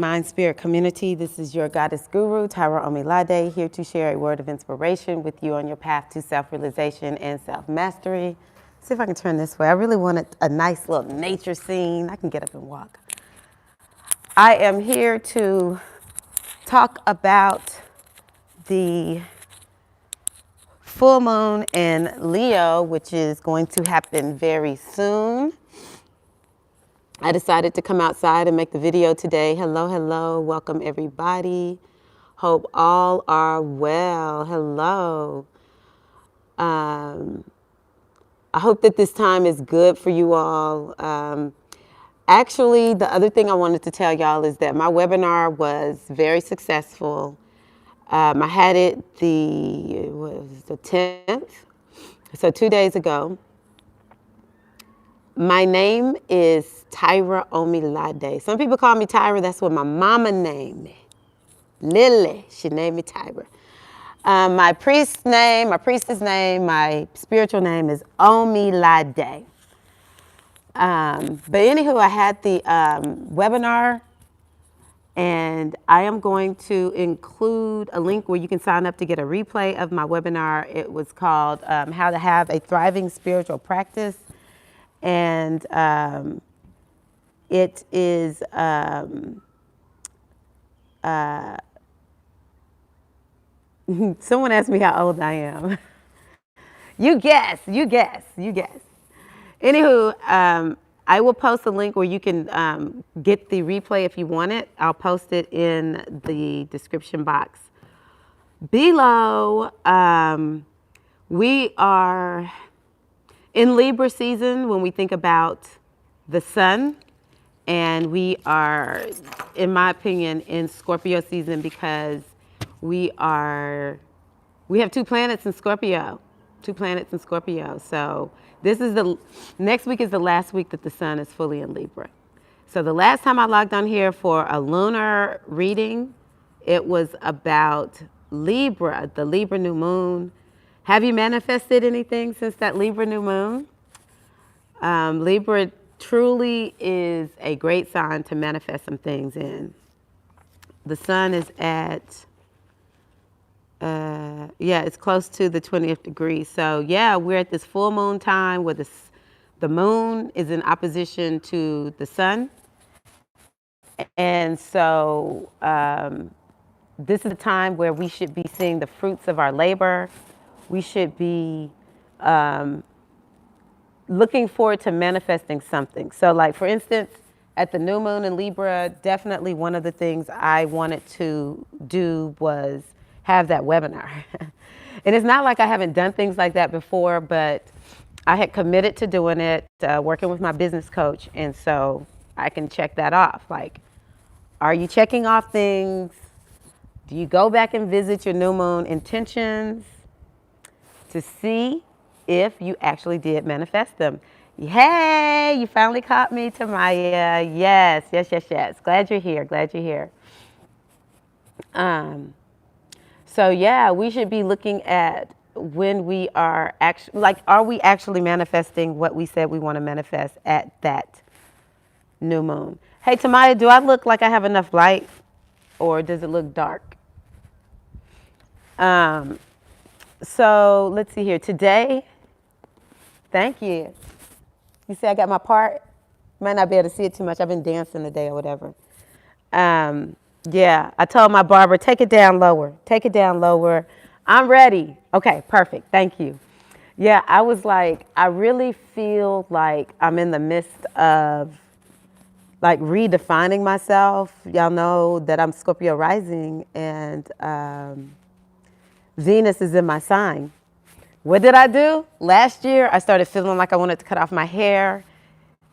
Mind Spirit community. This is your goddess guru, Tyra Omilade, here to share a word of inspiration with you on your path to self-realization and self-mastery. See if I can turn this way. I really wanted a nice little nature scene. I can get up and walk. I am here to talk about the full moon in Leo, which is going to happen very soon. I decided to come outside and make the video today. Hello, hello. Welcome, everybody. Hope all are well. Hello. I hope that this time is good for you all. Actually, the other thing I wanted to tell y'all is that my webinar was very successful. I had it the 10th, so 2 days ago. My name is Tyra Omilade. Some people call me Tyra. That's what my mama named me. Lily, she named me Tyra. My priestess name, my spiritual name is Omilade. But anywho, I had the webinar, and I am going to include a link where you can sign up to get a replay of my webinar. It was called How to Have a Thriving Spiritual Practice. And it is, someone asked me how old I am. You guess. Anywho, I will post a link where you can get the replay if you want it. I'll post it in the description box below. We are in Libra season when we think about the sun, and we are, in my opinion, in Scorpio season because we have 2 planets in Scorpio. So this is next week is the last week that the sun is fully in Libra. So the last time I logged on here for a lunar reading, it was about Libra, the Libra new moon. Have you manifested anything since that Libra new moon? Libra truly is a great sign to manifest some things in. The sun is at, it's close to the 20th degree. So yeah, we're at this full moon time where the moon is in opposition to the sun. And so this is a time where we should be seeing the fruits of our labor. We should be looking forward to manifesting something. So like, for instance, at the new moon in Libra, definitely one of the things I wanted to do was have that webinar. And it's not like I haven't done things like that before, but I had committed to doing it, working with my business coach. And so I can check that off. Like, are you checking off things? Do you go back and visit your new moon intentions to see if you actually did manifest them? Hey, you finally caught me, Tamaya. Yes. Glad you're here. So yeah, we should be looking at when we are actually, like, are we actually manifesting what we said we want to manifest at that new moon? Hey, Tamaya, do I look like I have enough light, or does it look dark? So let's see here. Today, thank you. You see I got my part? Might not be able to see it too much. I've been dancing today or whatever. Yeah, I told my barber, take it down lower. I'm ready. Okay, perfect. Thank you. Yeah, I was like, I really feel like I'm in the midst of like redefining myself. Y'all know that I'm Scorpio rising, and Venus is in my sign. What did I do? Last year, I started feeling like I wanted to cut off my hair.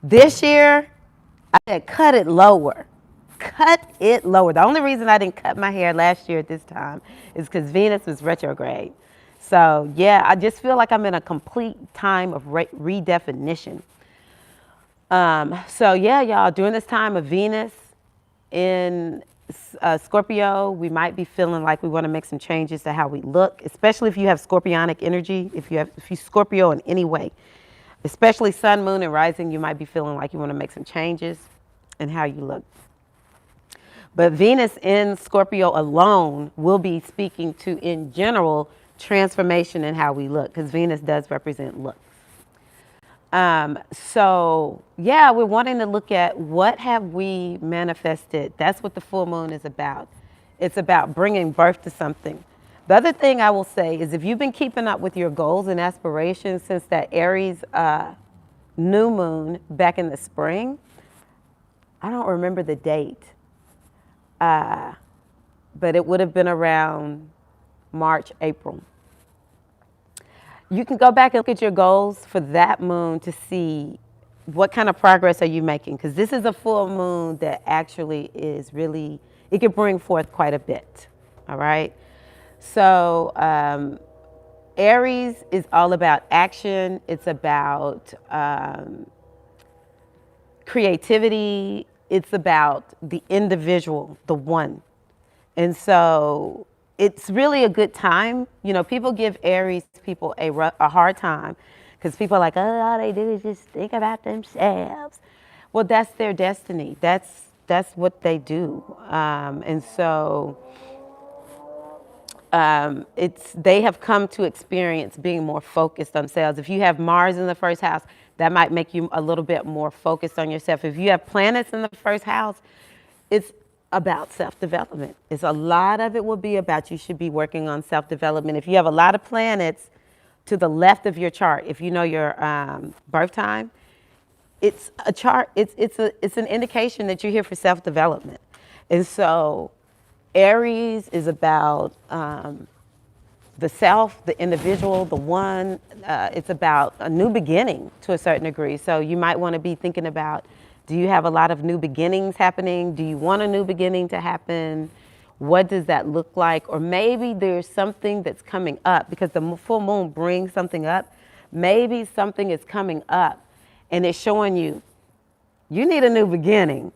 This year, I said, cut it lower. The only reason I didn't cut my hair last year at this time is because Venus was retrograde. So yeah, I just feel like I'm in a complete time of redefinition. So yeah, y'all, during this time of Venus in Scorpio, we might be feeling like we want to make some changes to how we look, especially if you have Scorpionic energy, if you Scorpio in any way, especially sun, moon, and rising, you might be feeling like you want to make some changes in how you look. But Venus in Scorpio alone will be speaking to, in general, transformation in how we look, because Venus does represent looks. So yeah, we're wanting to look at what have we manifested. That's what the full moon is about. It's about bringing birth to something. The other thing I will say is if you've been keeping up with your goals and aspirations since that Aries new moon back in the spring, I don't remember the date, but it would have been around March, April. You can go back and look at your goals for that moon to see what kind of progress are you making, because this is a full moon that actually is really, it can bring forth quite a bit. All right. So Aries is all about action. It's about creativity. It's about the individual, the one. And so it's really a good time. You know, people give Aries people a hard time because people are like, oh, all they do is just think about themselves. Well, that's their destiny. That's what they do. And so they have come to experience being more focused on themselves. If you have Mars in the first house, that might make you a little bit more focused on yourself. If you have planets in the first house, it's about self-development. It's a lot of it will be about you should be working on self-development. If you have a lot of planets to the left of your chart, if you know your birth time, it's a chart. It's an indication that you're here for self-development. And so Aries is about the self, the individual, the one. It's about a new beginning to a certain degree. So you might want to be thinking about, do you have a lot of new beginnings happening? Do you want a new beginning to happen? What does that look like? Or maybe there's something that's coming up, because the full moon brings something up. Maybe something is coming up and it's showing you, you need a new beginning.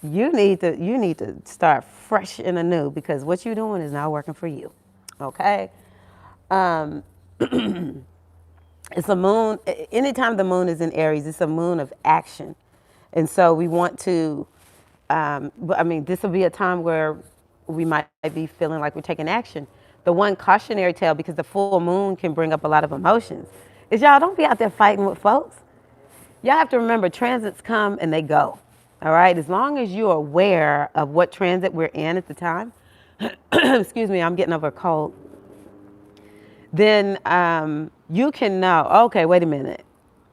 You need to start fresh and anew, because what you're doing is not working for you. Okay? It's a moon, anytime the moon is in Aries, it's a moon of action. And so we want to, this will be a time where we might be feeling like we're taking action. The one cautionary tale, because the full moon can bring up a lot of emotions, is y'all don't be out there fighting with folks. Y'all have to remember, transits come and they go. All right? As long as you're aware of what transit we're in at the time, excuse me, I'm getting over a cold, then you can know, okay, wait a minute.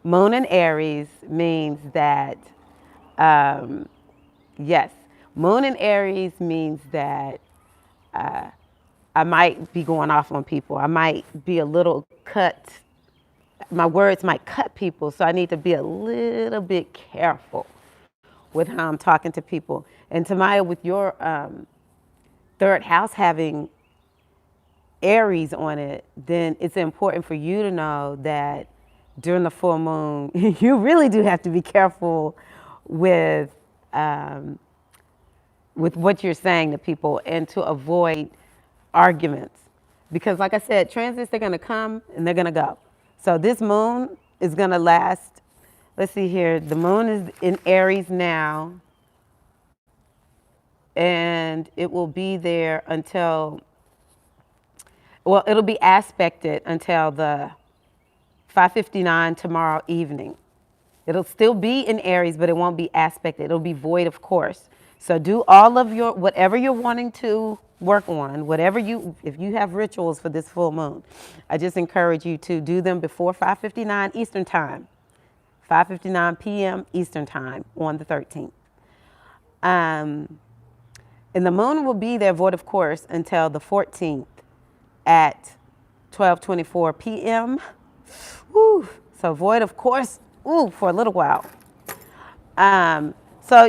Moon in Aries means that, yes, Moon in Aries means that I might be going off on people. I might be a little cut. My words might cut people, so I need to be a little bit careful with how I'm talking to people. And Tamaya, with your third house having Aries on it, then it's important for you to know that during the full moon, you really do have to be careful with what you're saying to people, and to avoid arguments. Because like I said, transits, they're going to come and they're going to go. So this moon is going to last, let's see here, the moon is in Aries now, and it will be there until, well, it'll be aspected until the 5:59 tomorrow evening. It'll still be in Aries, but it won't be aspected. It'll be void of course. So do all of your, whatever you're wanting to work on, if you have rituals for this full moon, I just encourage you to do them before 5:59 Eastern time, 5:59 p.m. Eastern time on the 13th. And the moon will be there void of course until the 14th at 12:24 p.m. Woo. So void of course, for a little while. So,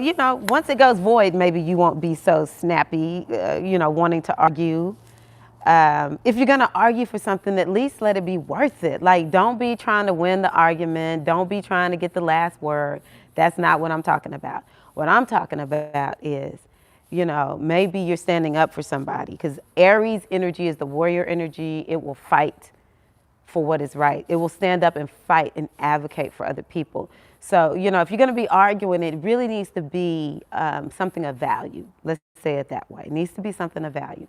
once it goes void, maybe you won't be so snappy, wanting to argue. If you're going to argue for something, at least let it be worth it. Like, don't be trying to win the argument. Don't be trying to get the last word. That's not what I'm talking about. What I'm talking about is, maybe you're standing up for somebody, because Aries energy is the warrior energy. It will fight for what is right. It will stand up and fight and advocate for other people. So, you know, if you're going to be arguing, it really needs to be something of value. Let's say it that way. It needs to be something of value.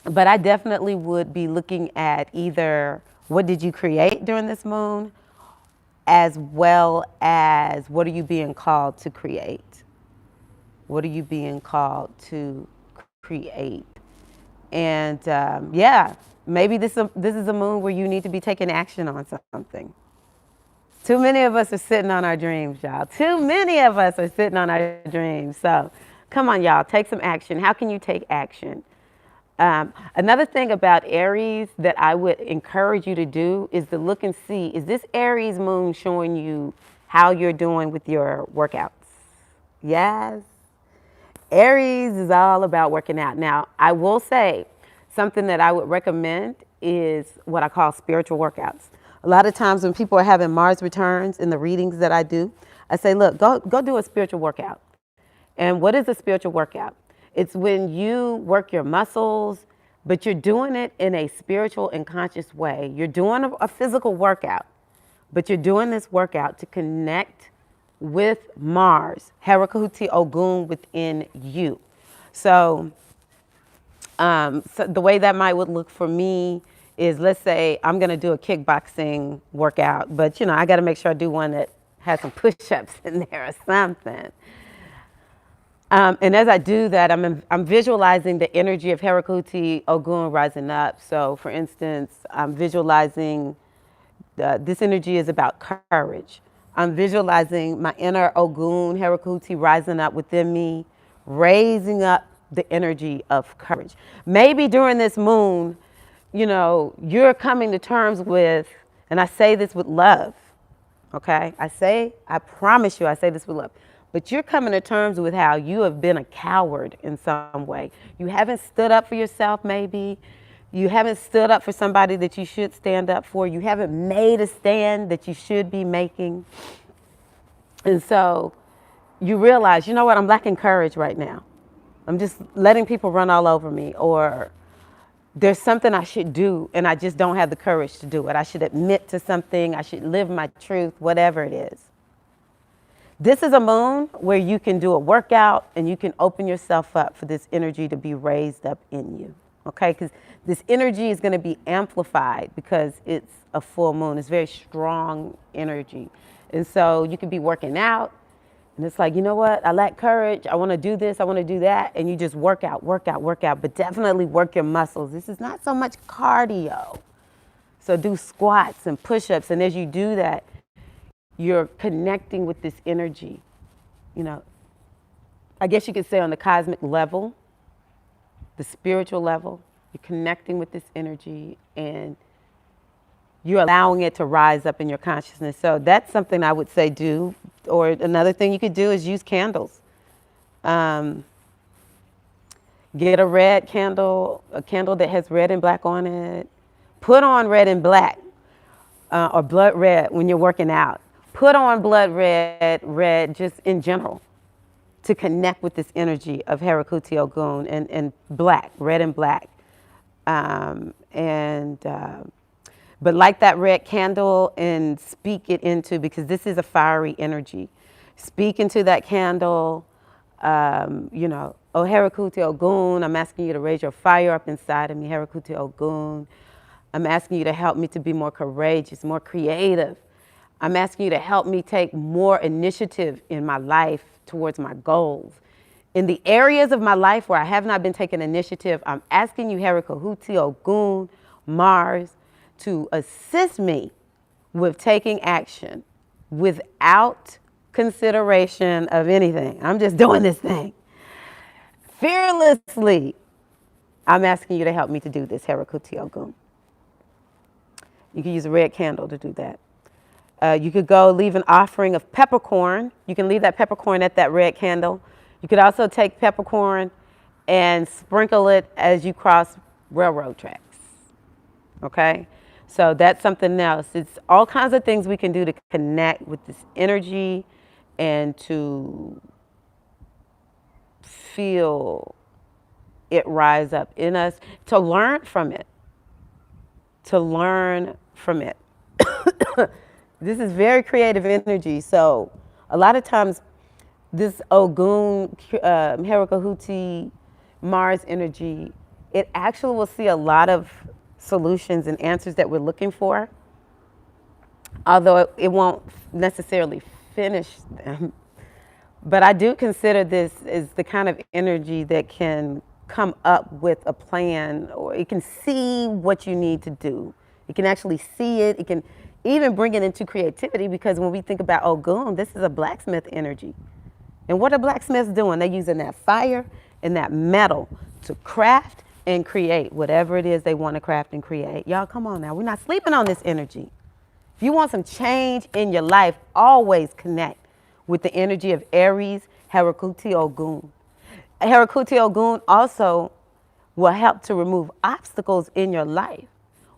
But I definitely would be looking at either what did you create during this moon, as well as what are you being called to create? What are you being called to create? And yeah, maybe this is a moon where you need to be taking action on something. Too many of us are sitting on our dreams, y'all. Too many of us are sitting on our dreams. So come on, y'all, take some action. How can you take action? Another thing about Aries that I would encourage you to do is to look and see, is this Aries moon showing you how you're doing with your workouts? Yes. Aries is all about working out. Now, I will say something that I would recommend is what I call spiritual workouts. A lot of times when people are having Mars returns in the readings that I do, I say, look, go do a spiritual workout. And what is a spiritual workout? It's when you work your muscles, but you're doing it in a spiritual and conscious way. You're doing a physical workout, but you're doing this workout to connect with Mars, Herakuti Ogun within you. So, so the way that might would look for me is, let's say I'm going to do a kickboxing workout, but you know, I got to make sure I do one that has some push-ups in there or something. And as I do that, I'm visualizing the energy of Herakuti Ogun rising up. So, for instance, I'm visualizing this energy is about courage. I'm visualizing my inner Ogun Herakuti rising up within me, raising up the energy of courage. Maybe during this moon, you know, you're coming to terms with, and I say this with love, okay? I promise you, I say this with love. But you're coming to terms with how you have been a coward in some way. You haven't stood up for yourself, maybe. You haven't stood up for somebody that you should stand up for. You haven't made a stand that you should be making. And so you realize, you know what, I'm lacking courage right now. I'm just letting people run all over me, or there's something I should do and I just don't have the courage to do it. I should admit to something. I should live my truth, whatever it is. This is a moon where you can do a workout and you can open yourself up for this energy to be raised up in you. Okay, because this energy is going to be amplified because it's a full moon. It's very strong energy. And so you could be working out and it's like, you know what? I lack courage. I want to do this. I want to do that. And you just work out, but definitely work your muscles. This is not so much cardio. So do squats and push-ups. And as you do that, you're connecting with this energy. You know, I guess you could say on the cosmic level, the spiritual level, you're connecting with this energy and you're allowing it to rise up in your consciousness. So that's something I would say do. Or another thing you could do is use candles. Get a red candle, a candle that has red and black on it. Put on red and black or blood red when you're working out. Put on blood red just in general to connect with this energy of Herakuti Ogun and black, red and black. But light that red candle and speak it into, because this is a fiery energy. Speak into that candle, you know, oh Herakuti Ogun, I'm asking you to raise your fire up inside of me, Herakuti Ogun. I'm asking you to help me to be more courageous, more creative. I'm asking you to help me take more initiative in my life towards my goals. In the areas of my life where I have not been taking initiative, I'm asking you, Herakuti Ogun, Mars, to assist me with taking action without consideration of anything. I'm just doing this thing. Fearlessly, I'm asking you to help me to do this, Herakuti Ogun. You can use a red candle to do that. You could go leave an offering of peppercorn. You can leave that peppercorn at that red candle. You could also take peppercorn and sprinkle it as you cross railroad tracks. Okay? So that's something else. It's all kinds of things we can do to connect with this energy and to feel it rise up in us, to learn from it. To learn from it. This is very creative energy. So a lot of times this Ogun, Herakahuti, Mars energy, it actually will see a lot of solutions and answers that we're looking for, although it won't necessarily finish them. But I do consider this as the kind of energy that can come up with a plan, or it can see what you need to do. It can actually see it. It can even bring it into creativity, because when we think about Ogun, this is a blacksmith energy. And what are blacksmiths doing? They're using that fire and that metal to craft and create whatever it is they want to craft and create. Y'all, come on now. We're not sleeping on this energy. If you want some change in your life, always connect with the energy of Aries, Herakuti Ogun. Herakuti Ogun also will help to remove obstacles in your life.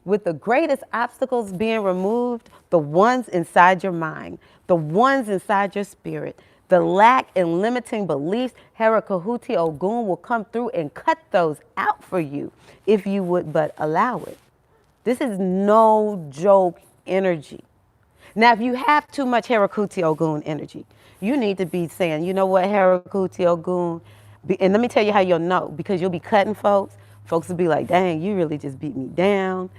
With the greatest obstacles being removed, the ones inside your mind, the ones inside your spirit, the lack and limiting beliefs, Herakahuti Ogun will come through and cut those out for you if you would but allow it. This is no joke energy. Now, if you have too much Herakuti Ogun energy, you need to be saying, you know what, Herakuti Ogun, and let me tell you how you'll know, because you'll be cutting folks. Folks will be like, dang, you really just beat me down.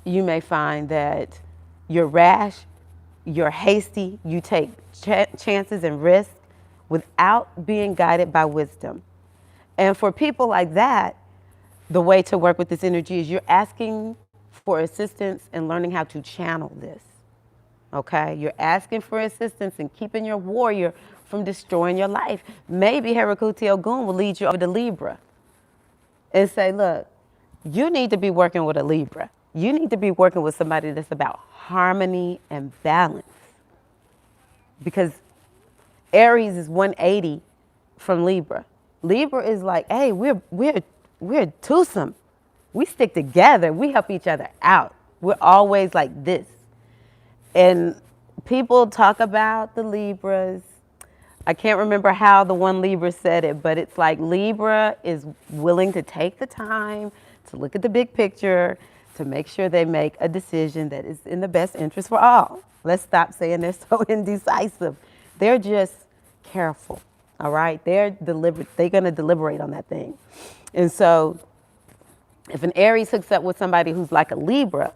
You may find that you're rash, you're hasty, you take chances and risks without being guided by wisdom. And for people like that, the way to work with this energy is you're asking for assistance and learning how to channel this. Okay? You're asking for assistance and keeping your warrior from destroying your life. Maybe Herakuti Ogun will lead you over to Libra and say, look, you need to be working with a Libra. You need to be working with somebody that's about harmony and balance. Because Aries is 180 from Libra. Libra is like, hey, we're twosome. We stick together. We help each other out. We're always like this. And people talk about the Libras. I can't remember how the one Libra said it, but it's like Libra is willing to take the time to look at the big picture, to make sure they make a decision that is in the best interest for all. Let's stop saying they're so indecisive. They're just careful, all right? They're deliberate. They're going to deliberate on that thing. And so if an Aries hooks up with somebody who's like a Libra,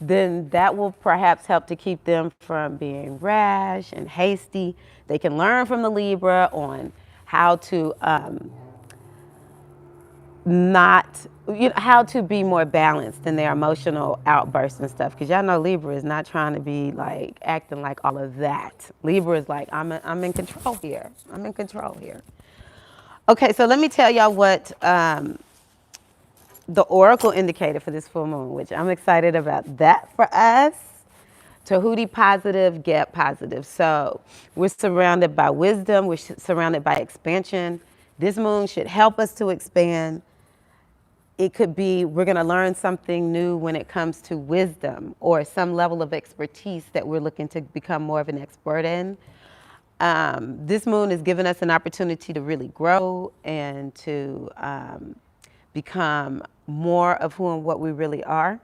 then that will perhaps help to keep them from being rash and hasty. They can learn from the Libra on how to how to be more balanced in their emotional outbursts and stuff. Because y'all know Libra is not trying to be like acting like all of that. Libra is like, I'm in control here. I'm in control here. Okay, so let me tell y'all what the oracle indicator for this full moon, which I'm excited about that for us. Tahuti positive, Gap positive. So we're surrounded by wisdom. We're surrounded by expansion. This moon should help us to expand. It could be we're going to learn something new when it comes to wisdom or some level of expertise that we're looking to become more of an expert in. This moon is giving us an opportunity to really grow and to become more of who and what we really are.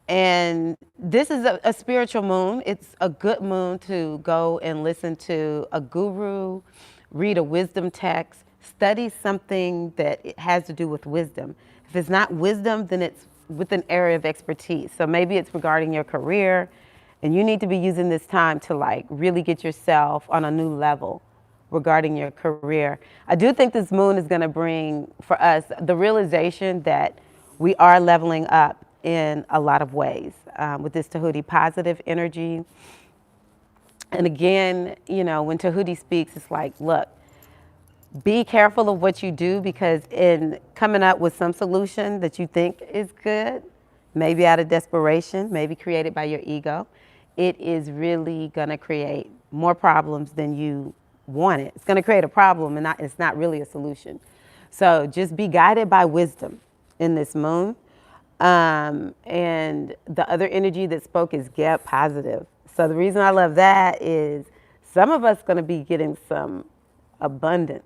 And this is a spiritual moon. It's a good moon to go and listen to a guru, read a wisdom text, study something that it has to do with wisdom. If it's not wisdom, then it's with an area of expertise. So maybe it's regarding your career, and you need to be using this time to like really get yourself on a new level regarding your career. I do think this moon is going to bring for us the realization that we are leveling up in a lot of ways with this Tahuti positive energy. And again, you know, when Tahuti speaks, it's like, look, be careful of what you do, because in coming up with some solution that you think is good, maybe out of desperation, maybe created by your ego, it is really going to create more problems than you wanted. It's going to create a problem, and it's not really a solution. So just be guided by wisdom in this moon. And the other energy that spoke is Gap positive. So the reason I love that is some of us going to be getting some abundance.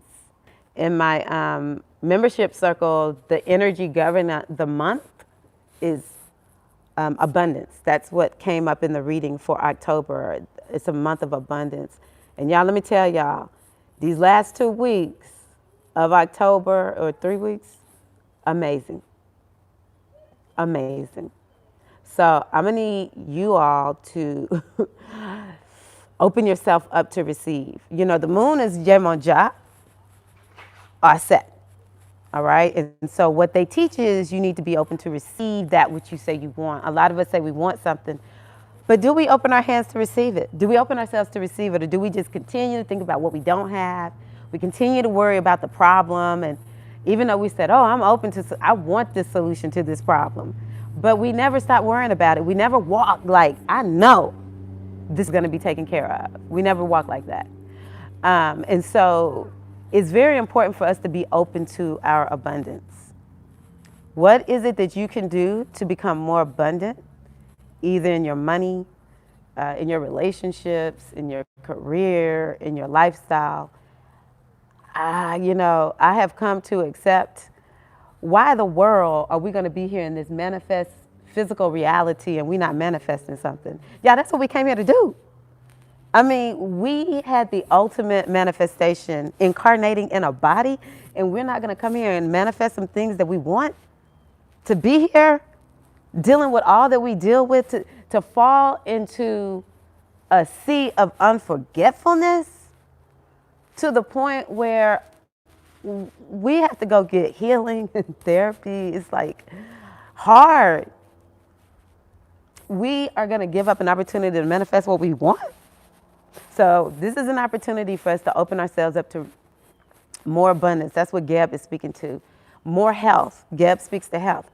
In my membership circle, the energy governing the month is abundance. That's what came up in the reading for October. It's a month of abundance. And y'all, let me tell y'all, these last 2 weeks of October, or 3 weeks, amazing. Amazing. So I'm going to need you all to open yourself up to receive. You know, the moon is Yemonja, Aset. All right. And so what they teach is you need to be open to receive that which you say you want. A lot of us say we want something, but do we open our hands to receive it? Do we open ourselves to receive it? Or do we just continue to think about what we don't have? We continue to worry about the problem. And even though we said, oh, I'm open to, I want this solution to this problem, but we never stop worrying about it. We never walk like, I know this is going to be taken care of. We never walk like that. And so it's very important for us to be open to our abundance. What is it that you can do to become more abundant, either in your money, in your relationships, in your career, in your lifestyle? You know, I have come to accept, why in the world are we going to be here in this manifest physical reality and we're not manifesting something? Yeah, that's what we came here to do. I mean, we had the ultimate manifestation incarnating in a body, and we're not going to come here and manifest some things that we want to be here, dealing with all that we deal with, to fall into a sea of unforgetfulness to the point where we have to go get healing and therapy. It's like hard. We are going to give up an opportunity to manifest what we want. So this is an opportunity for us to open ourselves up to more abundance. That's what Geb is speaking to. More health. Geb speaks to health.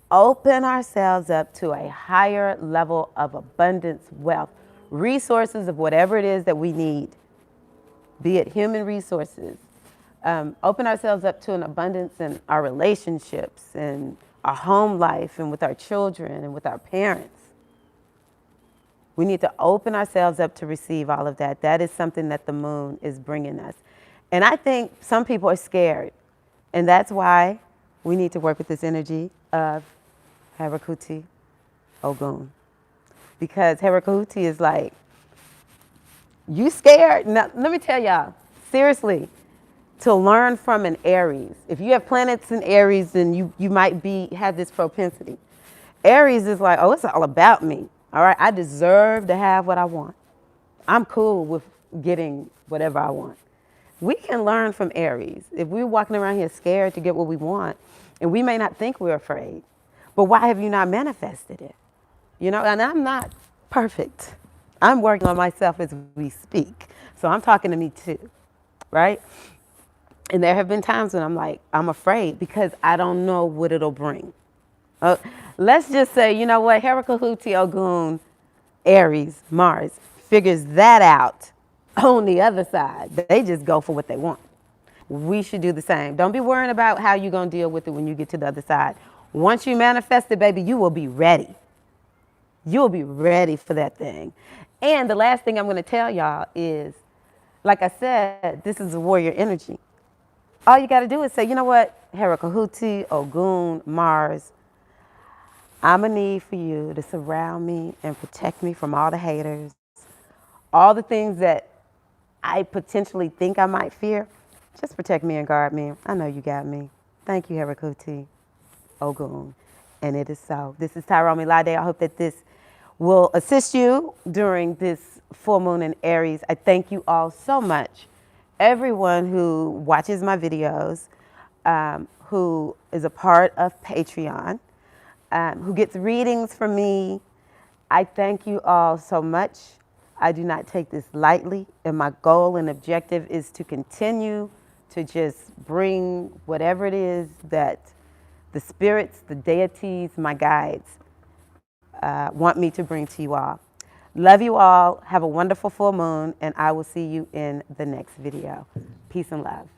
Open ourselves up to a higher level of abundance, wealth, resources of whatever it is that we need, be it human resources. Open ourselves up to an abundance in our relationships and our home life and with our children and with our parents. We need to open ourselves up to receive all of that. That is something that the moon is bringing us. And I think some people are scared. And that's why we need to work with this energy of Harakuti Ogun. Because Harakuti is like, you scared? Now, let me tell y'all, seriously, to learn from an Aries. If you have planets in Aries, then you might have this propensity. Aries is like, oh, it's all about me. All right, I deserve to have what I want. I'm cool with getting whatever I want. We can learn from Aries. If we're walking around here scared to get what we want, and we may not think we're afraid, but why have you not manifested it? You know, and I'm not perfect. I'm working on myself as we speak. So I'm talking to me too, right? And there have been times when I'm like, I'm afraid because I don't know what it'll bring. Let's just say, you know what, Herakahuti Ogun, Aries, Mars, figures that out on the other side. They just go for what they want. We should do the same. Don't be worrying about how you're going to deal with it when you get to the other side. Once you manifest it, baby, you will be ready. You'll be ready for that thing. And the last thing I'm going to tell y'all is, like I said, this is a warrior energy. All you got to do is say, you know what, Herakahuti, Ogun, Mars, I'm going to need for you to surround me and protect me from all the haters, all the things that I potentially think I might fear. Just protect me and guard me. I know you got me. Thank you, Harakuti Ogun. And it is so. This is Tyrone Milade. I hope that this will assist you during this full moon in Aries. I thank you all so much. Everyone who watches my videos, who is a part of Patreon, who gets readings from me, I thank you all so much. I do not take this lightly, and my goal and objective is to continue to just bring whatever it is that the spirits, the deities, my guides want me to bring to you all. Love you all. Have a wonderful full moon, and I will see you in the next video. Peace and love.